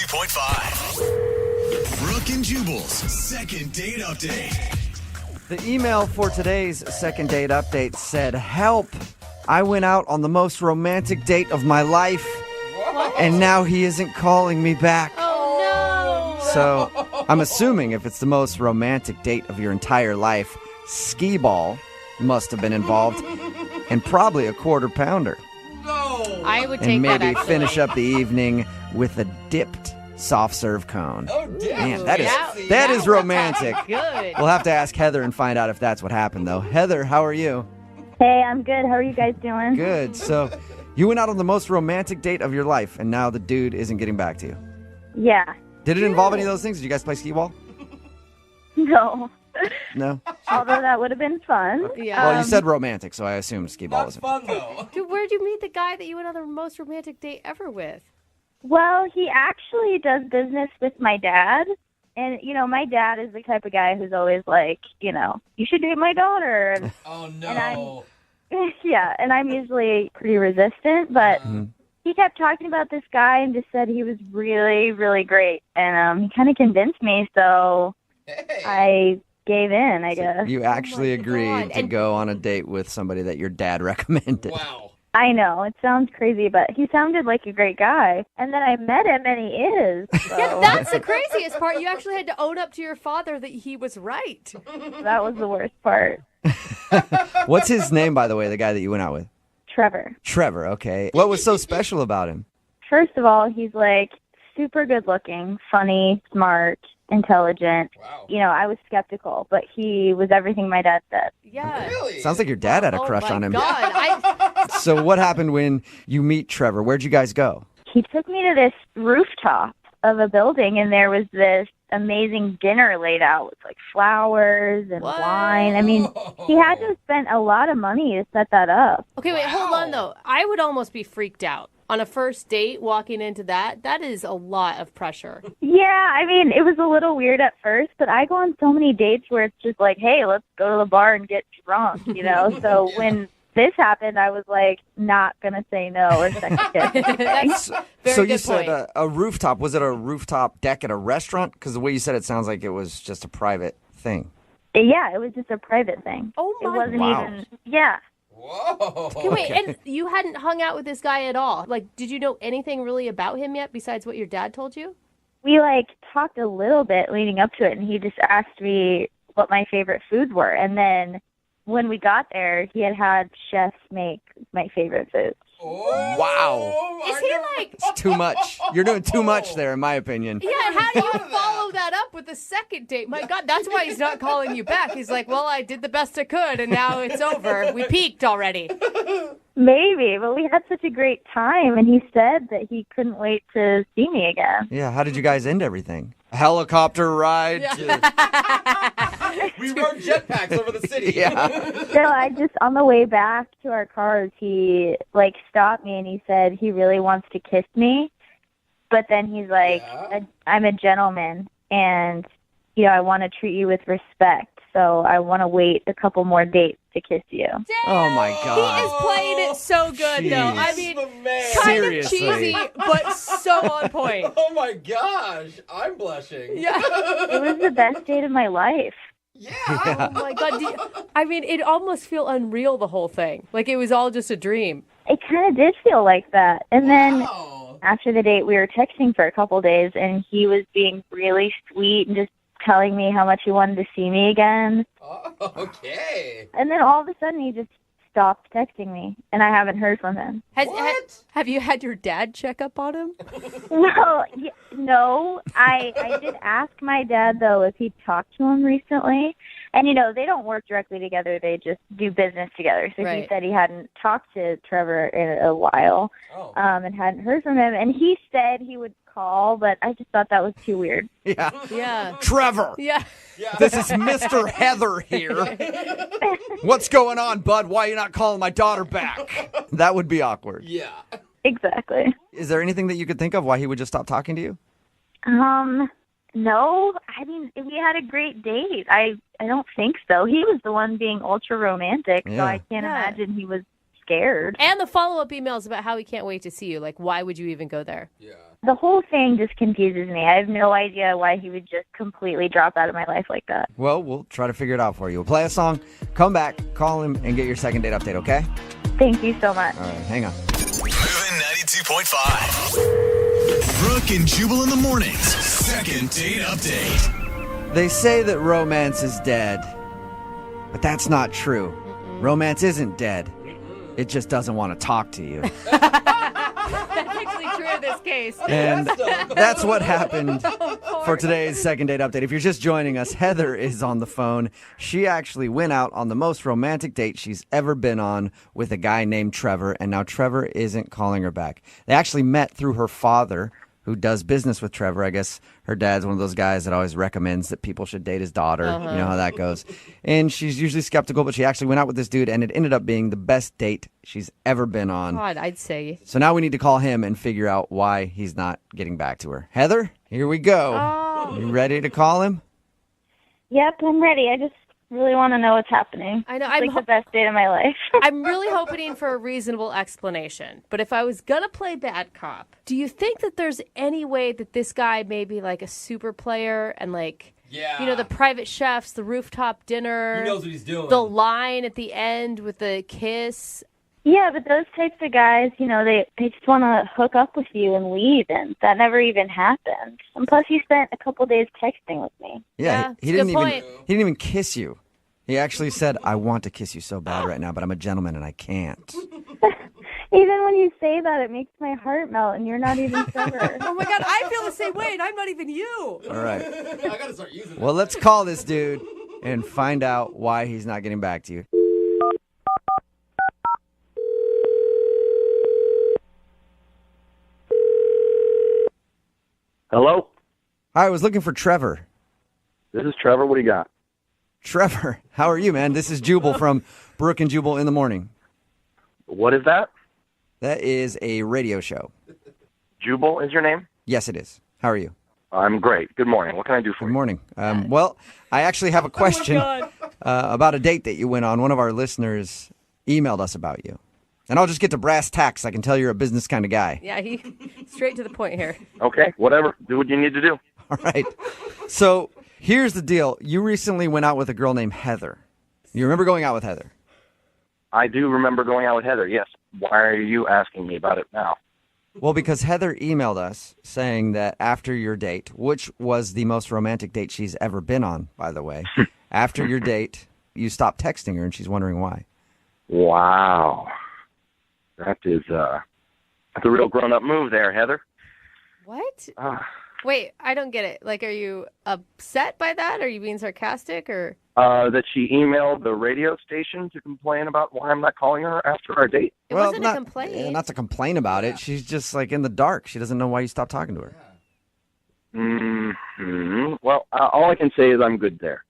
93.5. Brooke and Jubal's second date update. The email for today's second date update said, "Help! I went out on the most romantic date of my life, and now he isn't calling me back." Oh, no. So I'm assuming if it's the most romantic date of your entire life, skee ball must have been involved, and probably a quarter pounder. I would take And that, maybe actually. finish up the evening with a dipped soft serve cone. Oh, damn. Man, that That is romantic. Good. We'll have to ask Heather and find out if that's what happened, though. Heather, how are you? Hey, I'm good. How are you guys doing? Good. So you went out on the most romantic date of your life, and now the dude isn't getting back to you. Yeah. Did it involve any of those things? Did you guys play skee ball? No. No? Although that would have been fun. Yeah. Well, you said romantic, so I assumed skee ball That's was fun, though. Dude, where'd you meet the guy that you went on the most romantic date ever with? Well, he actually does business with my dad. And, my dad is the type of guy who's always like, you should date my daughter. And, Oh, no. yeah, and I'm usually pretty resistant. But he kept talking about this guy and just said he was really, really great. And he kind of convinced me, so Hey. I gave in, I guess. You actually agreed God. to go on a date with somebody that your dad recommended. Wow. I know, it sounds crazy, but he sounded like a great guy. And then I met him, and he is. So Yeah, that's the craziest part. You actually had to own up to your father that he was right. that was the worst part. What's his name, by the way, the guy that you went out with? Trevor. Trevor, okay. What was so special about him? First of all, he's like super good looking, funny, smart, intelligent. Wow. I was skeptical, but he was everything my dad said. Yeah. Really? Sounds like your dad had a Oh crush my on him. God. So what happened when you meet Trevor? Where'd you guys go? He took me to this rooftop of a building, and there was this amazing dinner laid out with like flowers and What? wine. I mean, he had to have spent a lot of money to set that up. Okay, wait, hold Wow. on, though. I would almost be freaked out. On a first date, walking into that is a lot of pressure. Yeah, I mean, it was a little weird at first, but I go on so many dates where it's just like, hey, let's go to the bar and get drunk, So when this happened, I was like, not going to say no or second guess. That's very So good you said point. a rooftop. Was it a rooftop deck at a restaurant? Because the way you said it sounds like it was just a private thing. Yeah, it was just a private thing. Oh, my It wasn't Wow. even, yeah. Whoa. Okay, wait, and you hadn't hung out with this guy at all? Like, did you know anything really about him yet besides what your dad told you? We, talked a little bit leading up to it, and he just asked me what my favorite foods were. And then when we got there, he had chefs make my favorite foods. Oh, Wow. Is he like... It's too much. You're doing too much there, in my opinion. Yeah, how do you follow that up with a second date? My God, that's why he's not calling you back. He's like, well, I did the best I could, and now it's over. We peaked already. Maybe, but we had such a great time, and he said that he couldn't wait to see me again. Yeah, how did you guys end everything? A helicopter ride? We rode jetpacks over the city. Yeah. So on the way back to our cars, he, stopped me, and he said he really wants to kiss me. But then he's like, Yeah. I'm a gentleman, and, I want to treat you with respect. So I want to wait a couple more dates to kiss you. Oh, my He God. is playing it so good, though. I Jeez. mean, The man. kind Seriously. of cheesy, but so on point. Oh, my gosh. I'm blushing. Yeah. It was the best date of my life. Yeah. Oh, my God. I mean, it almost feel unreal, the whole thing. Like it was all just a dream. It kind of did feel like that. And then Wow. after the date, we were texting for a couple days, and he was being really sweet and just telling me how much he wanted to see me again. Oh, okay. And then all of a sudden, he just stopped texting me, and I haven't heard from him. What? Have you had your dad check up on him? Well, no, I did ask my dad, though, if he'd talked to him recently. And, they don't work directly together. They just do business together. So Right. he said he hadn't talked to Trevor in a while Oh. and hadn't heard from him. And he said he would call, but I just thought that was too weird. Yeah. Yeah. Trevor, Yeah. Yeah. this is Mr. Heather here. What's going on, bud? Why are you not calling my daughter back? That would be awkward. Yeah. Exactly. Is there anything that you could think of why he would just stop talking to you? No, I mean, we had a great date. I don't think so. He was the one being ultra romantic, so Yeah. I can't Yeah. imagine he was scared. And the follow-up emails about how he can't wait to see you. Like, why would you even go there? Yeah. The whole thing just confuses me. I have no idea why he would just completely drop out of my life like that. Well, we'll try to figure it out for you. We'll play a song, come back, call him, and get your second date update, okay? Thank you so much. All right, hang on. Moving 92.5. Brooke and Jubal in the mornings. Second date update. They say that romance is dead, but that's not true. Romance isn't dead. It just doesn't want to talk to you. That's actually true in this case. And that's what happened for today's second date update. If you're just joining us, Heather is on the phone. She actually went out on the most romantic date she's ever been on with a guy named Trevor, and now Trevor isn't calling her back. They actually met through her father, who does business with Trevor. I guess her dad's one of those guys that always recommends that people should date his daughter. You know how that goes. And she's usually skeptical, but she actually went out with this dude, and it ended up being the best date she's ever been on. God, I'd say. So now we need to call him and figure out why he's not getting back to her. Heather, here we go. Oh. You ready to call him? Yep, I'm ready. I just really want to know what's happening. I know. It's like the best date of my life. I'm really hoping for a reasonable explanation. But if I was going to play bad cop, do you think that there's any way that this guy may be like a super player and like, Yeah. you know, the private chefs, the rooftop dinner, He knows what he's doing. the line at the end with the kiss? Yeah, but those types of guys, you know, they just want to hook up with you and leave, and that never even happened. And plus, he spent a couple days texting with me. Yeah, he it's a didn't good even point. he didn't even kiss you. He actually said, "I want to kiss you so bad right now, but I'm a gentleman and I can't." Even when you say that, it makes my heart melt, and you're not even Trevor. Oh my God, I feel the same way, and I'm not even you. All right. I gotta start using that. Well, let's call this dude and find out why he's not getting back to you. Hello? Hi, I was looking for Trevor. This is Trevor. What do you got? Trevor, how are you, man? This is Jubal from Brooke and Jubal in the Morning. What is that? That is a radio show. Jubal is your name? Yes, it is. How are you? I'm great. Good morning. What can I do for Good you? morning. Well, I actually have a question God. about a date that you went on. One of our listeners emailed us about you. And I'll just get to brass tacks. I can tell you're a business kind of guy. Yeah, he straight to the point here. Okay, whatever. Do what you need to do. All right. So here's the deal. You recently went out with a girl named Heather. You remember going out with Heather? I do remember going out with Heather, yes. Why are you asking me about it now? Well, because Heather emailed us saying that after your date, which was the most romantic date she's ever been on, by the way, after your date, you stopped texting her, and she's wondering why. Wow. That's a real grown-up move there, Heather. What? Ah. Wait, I don't get it. Like, are you upset by that? Are you being sarcastic or? That she emailed the radio station to complain about why I'm not calling her after our date? It wasn't a complaint. Not to complain about it. She's just like in the dark. She doesn't know why you stopped talking to her. Mm-hmm. Well, all I can say is I'm good there.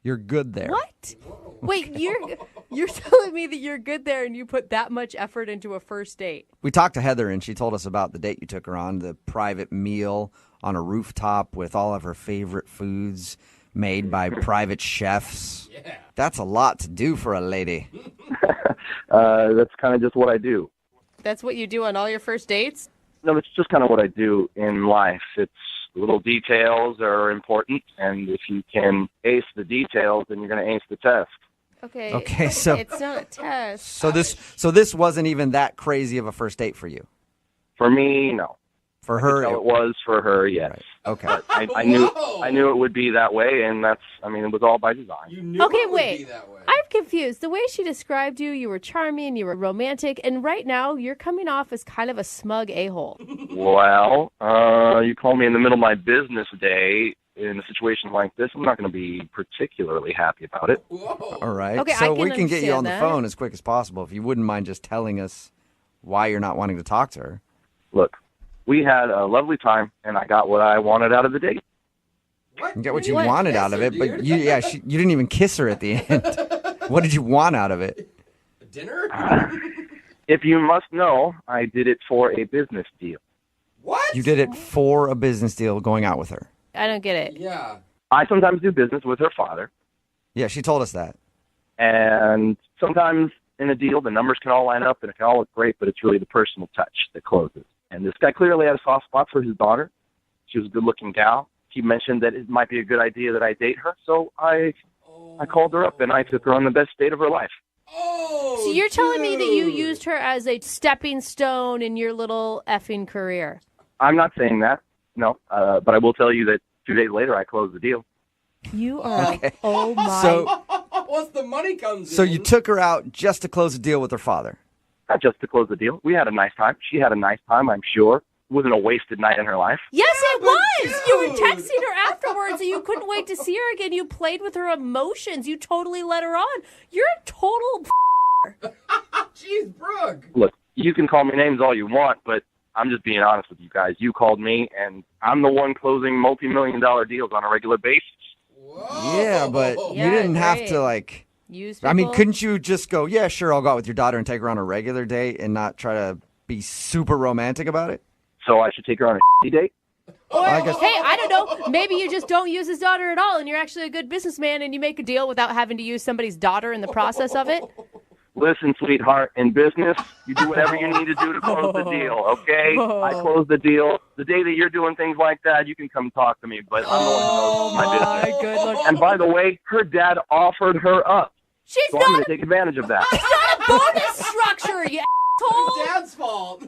You're good there. What? Wait, you're telling me that you're good there and you put that much effort into a first date? We talked to Heather, and she told us about the date you took her on, the private meal on a rooftop with all of her favorite foods made by private chefs. Yeah. That's a lot to do for a lady. That's kind of just what I do. That's what you do on all your first dates? No, it's just kind of what I do in life. It's little details are important, and if you can ace the details, then you're going to ace the test. Okay, so it's not a test. so this wasn't even that crazy of a first date for you. For me, no. For her, So it was for her, yes. Right. Okay. But I Whoa. knew it would be that way, and it was all by design. You knew Okay, it would wait. be that way. I'm confused. The way she described you, you were charming, you were romantic, and right now you're coming off as kind of a smug a-hole. Well, you call me in the middle of my business day in a situation like this. I'm not going to be particularly happy about it. Whoa. All right. Okay, so I we can can get you on the understand that. phone as quick as possible if you wouldn't mind just telling us why you're not wanting to talk to her. Look, we had a lovely time, and I got what I wanted out of the date. What? You get what you What? wanted out of it, but you didn't even kiss her at the end. What did you want out of it? Dinner? If you must know, I did it for a business deal. What? You did it for a business deal going out with her. I don't get it. Yeah. I sometimes do business with her father, Yeah, she told us that. and sometimes in a deal. The numbers can all line up and it can all look great, but it's really the personal touch that closes. And this guy clearly had a soft spot for his daughter. She was a good-looking gal. He mentioned that it might be a good idea that I date her, so I called her up and I took her on the best date of her life. Oh, So you're telling me that you used her as a stepping stone in your little effing career? I'm not saying that, no, but I will tell you that 2 days later I closed the deal. You are oh my. So, Once the money comes so in. you took her out just to close a deal with her father. Not just to close the deal. We had a nice time. She had a nice time, I'm sure. It wasn't a wasted night in her life. Yes, it was. dude. You were texting her afterwards, and you couldn't wait to see her again. You played with her emotions. You totally let her on. You're a total. Jeez, Brooke. Look, you can call me names all you want, but I'm just being honest with you guys. You called me, and I'm the one closing multi-million-dollar deals on a regular basis. Whoa. Yeah, but Yeah, you didn't have great. to, like... Use I mean, people. couldn't you just go, yeah, sure, I'll go out with your daughter and take her on a regular date and not try to be super romantic about it? So I should take her on a date? I guess... Hey, I don't know. Maybe you just don't use his daughter at all, and you're actually a good businessman, and you make a deal without having to use somebody's daughter in the process of it. Listen, sweetheart, in business, you do whatever you need to do to close the deal, okay? I closed the deal. The day that you're doing things like that, you can come talk to me, but I'm the one who knows my business. My good Lord. And by the way, her dad offered her up, She's so I'm going not to take advantage of that. a bonus structure, you asshole. Dad's fault.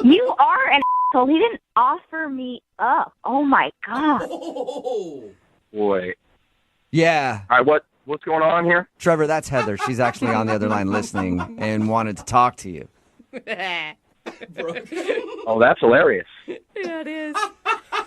You are an asshole. He didn't offer me up. Oh, my God. Oh. Boy. Yeah. All right, what's going on here? Trevor, that's Heather. She's actually on the other line listening and wanted to talk to you. Brooke. Oh, that's hilarious. Yeah, it is.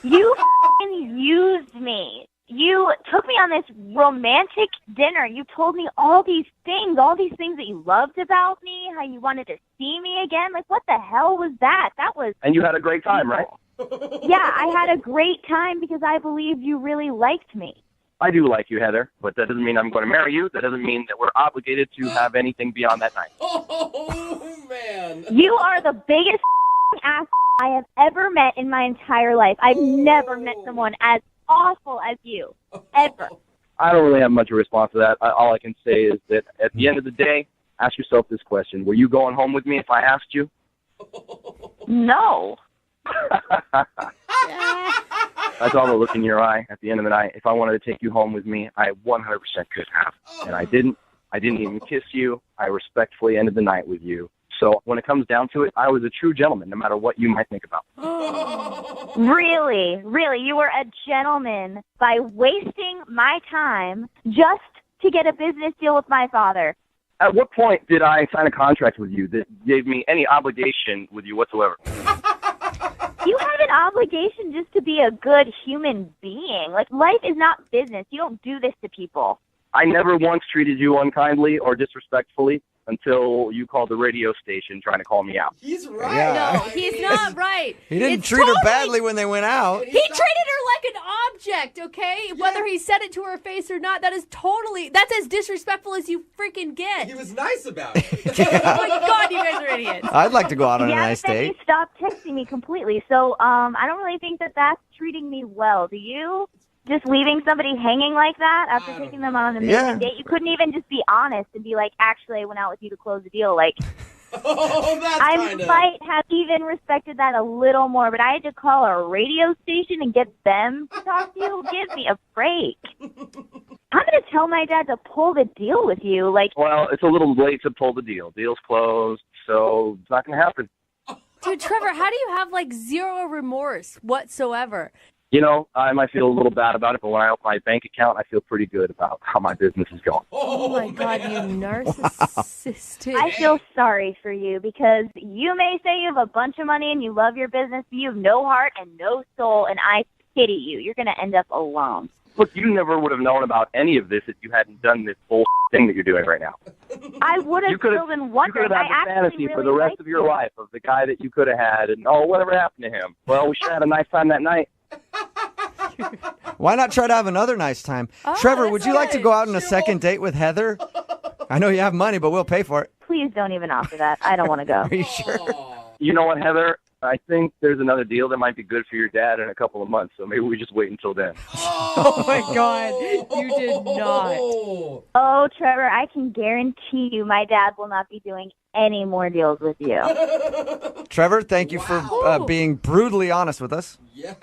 You f***ing used me. You took me on this romantic dinner. You told me all these things that you loved about me, how you wanted to see me again. Like, what the hell was that? That was... And you had a great time, right? Yeah, I had a great time because I believed you really liked me. I do like you, Heather, but that doesn't mean I'm going to marry you. That doesn't mean that we're obligated to have anything beyond that night. Oh, man. You are the biggest ass I have ever met in my entire life. I've never met someone as awful as you, ever. I don't really have much of a response to that. All I can say is that at the end of the day, ask yourself this question. Were you going home with me if I asked you? No. I saw the look in your eye at the end of the night. If I wanted to take you home with me, I 100% could have. And I didn't. I didn't even kiss you. I respectfully ended the night with you. So when it comes down to it, I was a true gentleman, no matter what you might think about. Really? Really? You were a gentleman by wasting my time just to get a business deal with my father. At what point did I sign a contract with you that gave me any obligation with you whatsoever? You have an obligation just to be a good human being. Like, life is not business. You don't do this to people. I never once treated you unkindly or disrespectfully until you called the radio station trying to call me out. He's right. Yeah. No, he's not right. He didn't It's treat her totally- badly when they went out. He treated her like an object, okay? Whether he said it to her face or not, that's as disrespectful as you freaking get. He was nice about it. Oh my God, you guys are idiots. I'd like to go out on a Yeah, nice but then date. you stopped texting me completely. So I don't really think that that's treating me well. Do you? Just leaving somebody hanging like that after I don't taking them on an Yeah. amazing date? You couldn't even just be honest and be like, actually, I went out with you to close the deal. Like, Oh, that's I kind of... might have even respected that a little more, but I had to call a radio station and get them to talk to you. Give me a break. I'm going to tell my dad to pull the deal with you. Like, Well, it's a little late to pull the deal. Deal's closed, so it's not going to happen. Dude, Trevor, how do you have like zero remorse whatsoever? You know, I might feel a little bad about it, but when I open my bank account, I feel pretty good about how my business is going. Oh my God, you narcissistic. I feel sorry for you because you may say you have a bunch of money and you love your business, but you have no heart and no soul, and I pity you. You're going to end up alone. Look, you never would have known about any of this if you hadn't done this bull thing that you're doing right now. I would have You could still have been you wondering. could have I had the actually fantasy really for the rest liked of your you. life of the guy that you could have had, and whatever happened to him? Well, we sure had a nice time that night. Why not try to have another nice time? Oh, Trevor, that's would you like to right. go out on a second date with Heather? I know you have money, but we'll pay for it. Please don't even offer that. I don't want to go. Are you sure? You know what, Heather? I think there's another deal that might be good for your dad in a couple of months, so maybe we just wait until then. Oh my God, you did not. Oh, Trevor, I can guarantee you my dad will not be doing any more deals with you. Trevor, thank you for being brutally honest with us. Yeah.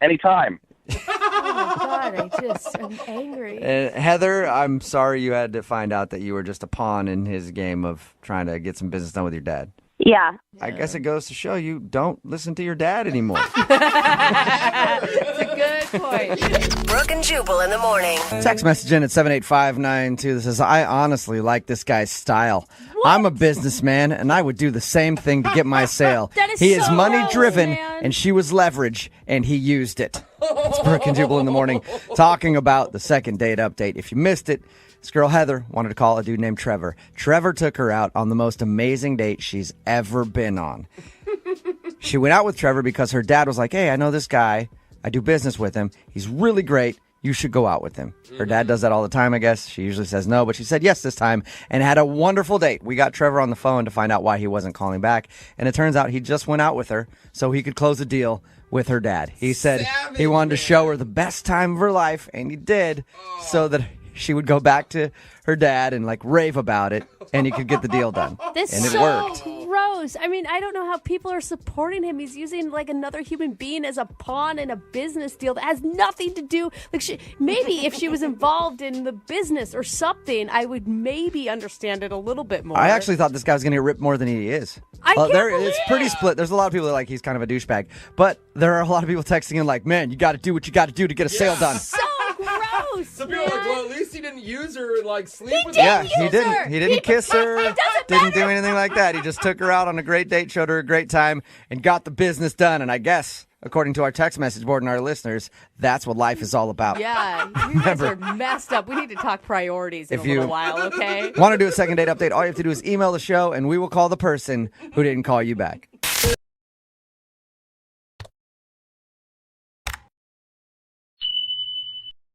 Anytime. Oh God, I'm angry. Heather, I'm sorry you had to find out that you were just a pawn in his game of trying to get some business done with your dad. Yeah. I guess it goes to show you don't listen to your dad anymore. That's a good point. Brooke and Jubal in the morning. Text message in at 78592 that says, I honestly like this guy's style. I'm a businessman, and I would do the same thing to get my sale. That is he is so money-driven, man. and she was leverage, and he used it. It's Brooke and Jubal in the morning talking about the second date update. If you missed it, this girl, Heather, wanted to call a dude named Trevor. Trevor took her out on the most amazing date she's ever been on. She went out with Trevor because her dad was like, hey, I know this guy. I do business with him. He's really great. You should go out with him. Her dad does that all the time, I guess. She usually says no, but she said yes this time and had a wonderful date. We got Trevor on the phone to find out why he wasn't calling back. And it turns out he just went out with her so he could close a deal with her dad. He said he wanted to show her the best time of her life, and he did, so that she would go back to her dad and like rave about it, and he could get the deal done. This and is it worked. gross. I mean, I don't know how people are supporting him. He's using like another human being as a pawn in a business deal that has nothing to do. Like, maybe if she was involved in the business or something, I would maybe understand it a little bit more. I actually thought this guy was going to get ripped more than he is. I can't It's pretty split. There's a lot of people that are like he's kind of a douchebag, but there are a lot of people texting in like, man, you got to do what you got to do to get a sale done. So gross. Some people are like, well, at least he didn't use her and like sleep with Yeah, her. he didn't. her. He didn't kiss her. It doesn't Didn't do anything like that. He just took her out on a great date, showed her a great time, and got the business done. And I guess, according to our text message board and our listeners, that's what life is all about. Yeah, you guys are messed up. We need to talk priorities in a little while, okay? Want to do a second date update? All you have to do is email the show, and we will call the person who didn't call you back.